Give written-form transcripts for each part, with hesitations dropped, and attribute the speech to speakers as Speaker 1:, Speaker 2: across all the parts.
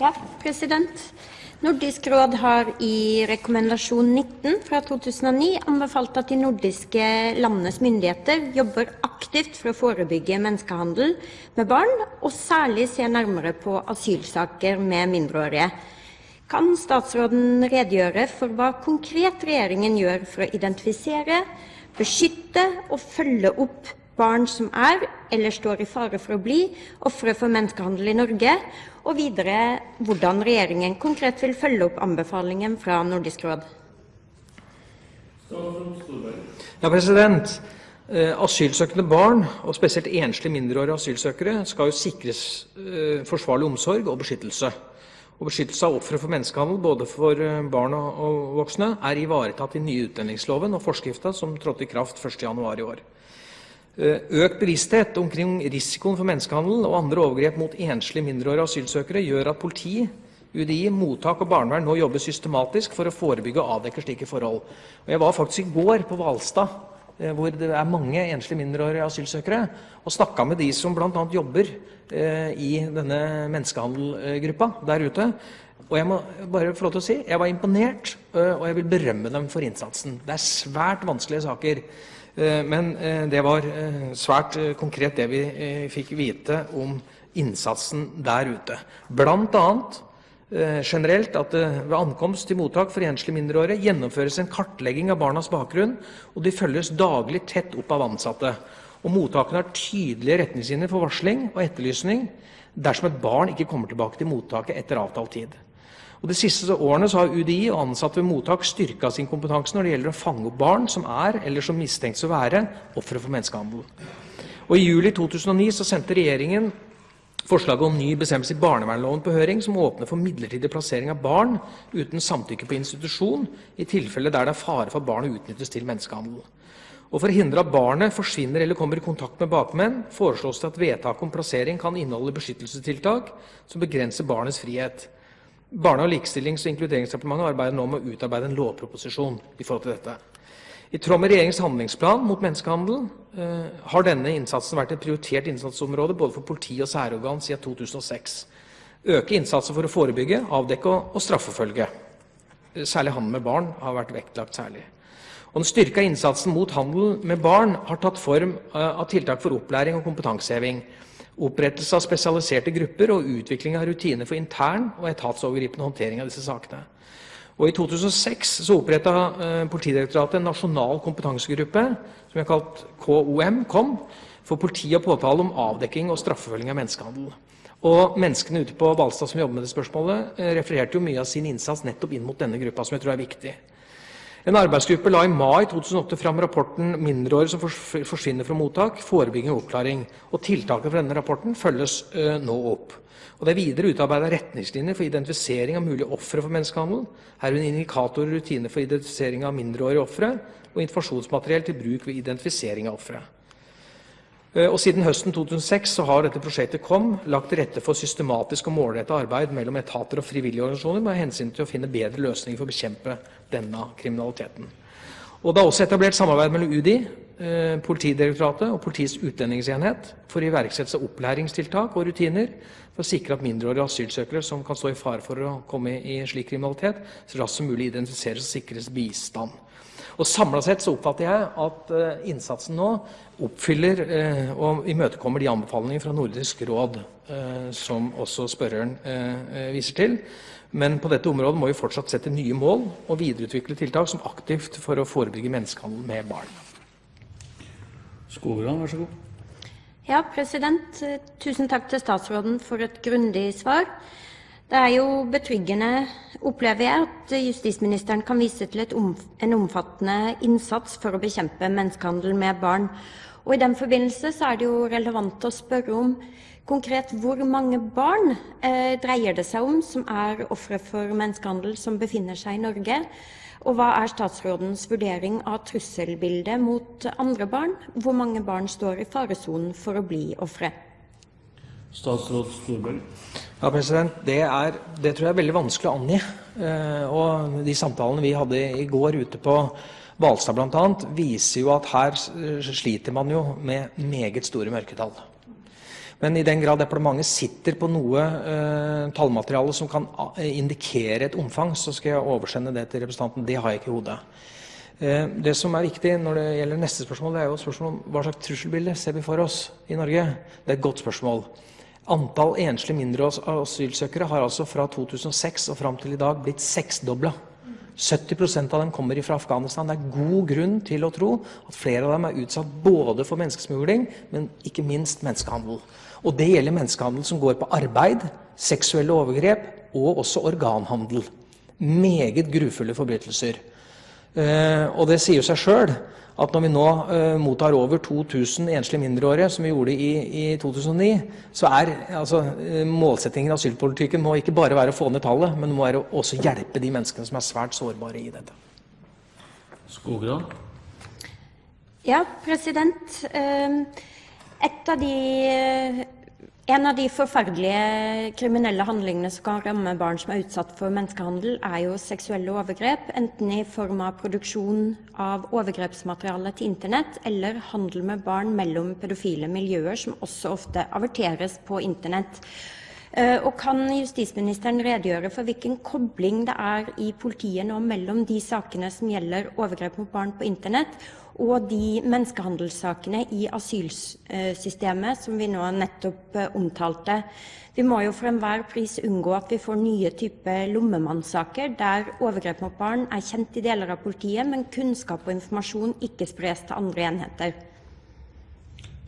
Speaker 1: Ja, president. Nordisk råd har i rekommendasjon 19 fra 2009 anbefalt at de nordiske landenes myndigheter jobber aktivt for å forebygge menneskehandel med barn, og særlig se nærmere på asylsaker med mindreårige. Kan statsråden redegjøre for hva konkret regjeringen gjør for å identifisere, beskytte og følge opp barn som eller står i fare for å bli ofre for menneskehandel i Norge, og videre hvordan regjeringen konkret vil følge opp anbefalingen fra Nordisk råd?
Speaker 2: Ja, president. Asylsøkende barn, og spesielt enslige mindreårige asylsøkere, skal jo sikres forsvarlig omsorg og beskyttelse. Og beskyttelse av ofre for menneskehandel, både for barn og voksne, ivaretatt i nye utlendingsloven og forskriften som trådte i kraft 1. januar i år. Økt bevissthet omkring risikoen for menneskehandel og andre overgrep mot enslige mindreårige asylsøkere gjør at politi, UDI, mottak og barnevern nå jobber systematisk for å forebygge og avdekke slike forhold. Og jeg var faktisk i går på Hvalstad, hvor det mange enslige mindreårige asylsøkere, og snakket med de som bl.a. jobber i denne menneskehandelgruppa der ute. Og jeg må bare få lov til å si, jeg var imponert, og jeg vil berømme dem for innsatsen. Det svært vanskelige saker. Men det var svært konkret det vi fikk vite om innsatsen der ute. Blant annet generelt at ved ankomst til mottak for enslige mindreårige gjennomføres en kartlegging av barnas bakgrunn, og de følges daglig tett opp av ansatte. Og mottakene har tydelige retningslinjer for varsling og etterlysning dersom et barn ikke kommer tilbake til mottaket etter avtalt tid. Og De siste årene så har UDI og ansatte ved mottak styrket sin kompetanse når det gjelder å fange opp barn som eller som mistenkes å være ofre for menneskehandel. Og I juli 2009 så sendte regjeringen forslaget om ny bestemmelse i barnevernloven på høring, som åpner for midlertidig plassering av barn uten samtykke på institusjon, i tilfelle der det fare for at barnet utnyttes til menneskehandel. Og For å hindre at barnet forsvinner eller kommer i kontakt med bakmenn, foreslås det at vedtak om plassering kan inneholde beskyttelsestiltak som begrenser barnets frihet. Barne-, likestillings- og inkluderingsdepartementet arbeider nå med å utarbeide en lovproposisjon i forhold til dette. I tråd med regjeringens handlingsplan mot menneskehandel har denne innsatsen vært et prioritert innsatsområde både for politi og særorgan siden 2006. Øke innsatsen for å forebygge, avdekke og straffeforfølge. Særlig handel med barn har vært vektlagt særlig. Og Den styrka innsatsen mot handel med barn har tatt form av tiltak for opplæring og kompetanseheving, opprettelse av spesialiserte grupper og utvikling av rutiner for intern og etatsovergripende håndtering av disse sakene. Og I 2006 så opprettet Politidirektoratet en nasjonal kompetansegruppe som vi har kalt KOM, for politi og påtale om avdekking og straffeforfølging av menneskehandel. Og Menneskene ute på Hvalstad som jobber med det spørsmålet, refererte jo mye av sin innsats nettopp inn mot denne gruppa, som jeg tror viktig. En arbeidsgruppe la i mai 2008 fram rapporten 'Mindreårige som forsvinner fra mottak. Forebygging og oppklaring'. Og Tiltakene fra denne rapporten følges nå opp. Og Det videre utarbeidet retningslinjer for identifisering av mulige ofre for menneskehandel, herunder indikatorer og rutiner for identifisering av mindreårige ofre, og informasjonsmateriell til bruk ved identifisering av ofre. Og Siden høsten 2006 så har dette prosjektet lagt til rette for systematisk og målrettet arbeid mellom etater og frivillige organisasjoner med hensyn til å finne bedre løsninger for å bekjempe denne kriminaliteten. Og Det er også etablert samarbeid mellom UDI, Politidirektoratet og Politiets utlendingsenhet for iverksettelse av opplæringstiltak og rutiner for å sikre at mindreårige asylsøkere som kan stå i fare for å komme i slik kriminalitet, så raskt som mulig identifiseres og sikres bistand. Og Samlet sett så oppfatter jeg at innsatsen nå oppfyller og imøtekommer de anbefalingene fra Nordisk råd som også spørreren viser til. Men på dette området må vi fortsatt sette nye mål og videreutvikle tiltak som aktivt for å forebygge menneskehandel med barn.
Speaker 3: Skogran, vær så god.
Speaker 1: Ja, president. Tusen takk til statsråden for et grundig svar. Det jo betryggende, opplever jeg, at justisministeren kan vise til en omfattende innsats for å bekjempe menneskehandel med barn. Og I den forbindelse så det jo relevant å spørre om konkret hvor mange barn dreier det seg om som ofre for menneskehandel som befinner seg i Norge, og hva statsrådens vurdering av trusselbildet mot andre barn? Hvor mange barn står i faresonen for å bli ofre?
Speaker 3: Statsråd Storberg.
Speaker 2: Ja, president, det tror jeg veldig vanskelig å angi. Og de samtalene vi hadde i går ute på Hvalstad blant annet, viser jo at her sliter man jo med meget store mørketall. Men i den grad departementet sitter på noe tallmateriale som kan indikere et omfang, så skal jeg oversende det til representanten. Det har jeg ikke i hodet. Det som er viktig når det gjelder neste spørsmål, det er jo spørsmål om hva slags trusselbilde ser vi for oss i Norge. Det er et godt spørsmål. Antall enslige mindreårige asylsøkere har altså fra 2006 og fram til i dag blitt seksdoblet. 70% av dem kommer fra Afghanistan. Det er god grunn til å tro at flere av dem er utsatt både for menneskesmugling, men ikke minst menneskehandel. Og det gjelder menneskehandel som går på arbeid, seksuelle overgrep og også organhandel. Meget grufulle forbrytelser. Og det sier jo seg sjøl at når vi nå mottar over 2000 enslige mindreårige, som vi gjorde i 2009, så er altså målsettingen i asylpolitikken må ikke bare være å få ned tallet, men det må være å også hjelpe de menneskene som er svært sårbare i dette.
Speaker 3: Skogran?
Speaker 1: Ja, en av de forferdelige kriminelle handlingene som kan ramme barn som er utsatt for menneskehandel, er jo seksuelle overgrep, enten i form av produksjon av overgrepsmateriale til internett, eller handel med barn mellom pedofile miljøer, som også ofte averteres på internett. Og kan justisministeren redegjøre for hvilken kobling det er i politiet nå mellom de sakene som gjelder overgrep mot barn på internett, og de menneskehandelssakene i asylsystemet som vi nå nettopp omtalte? Vi må jo for enhver pris unngå at vi får nye typer lommemannsaker, der overgrep mot barn er kjent i deler av politiet, men kunnskap og informasjon ikke spres til andre enheter.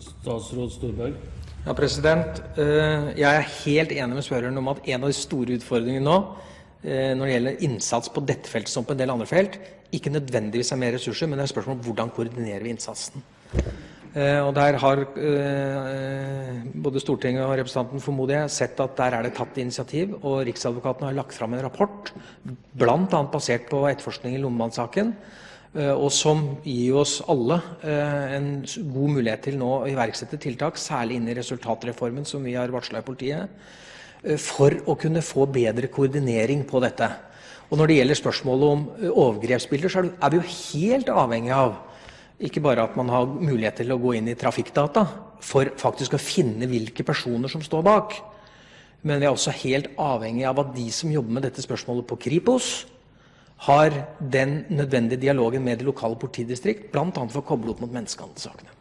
Speaker 3: Statsråd Storberg?
Speaker 2: Ja, jeg er helt enig med spørreren om at en av de store utfordringene nå, når det gjelder innsats på dette feltet som på en del andre felt, ikke nødvendigvis er mer ressurser, men det er spørsmål om hvordan koordinerer vi innsatsen. Og der har både Stortinget og representanten, formoder jeg, sett at der er det tatt initiativ, og Riksadvokaten har lagt fram en rapport, blant annet basert på etterforskning i Lommemannen-saken, og som gir oss alle en god mulighet til nå å iverksette tiltak, særlig inn i resultatreformen som vi har varslet i politiet, for å kunne få bedre koordinering på dette. Og når det gjelder spørsmålet om overgrepsbilder, så er vi jo helt avhengig av ikke bare at man har mulighet til å gå inn i trafikkdata for faktisk å finne hvilke personer som står bak, men vi er også helt avhengig av at de som jobber med dette spørsmålet på Kripos, har den nødvendige dialogen med det lokale politidistrikt, blant annet for å koble opp mot menneskehandelssakene.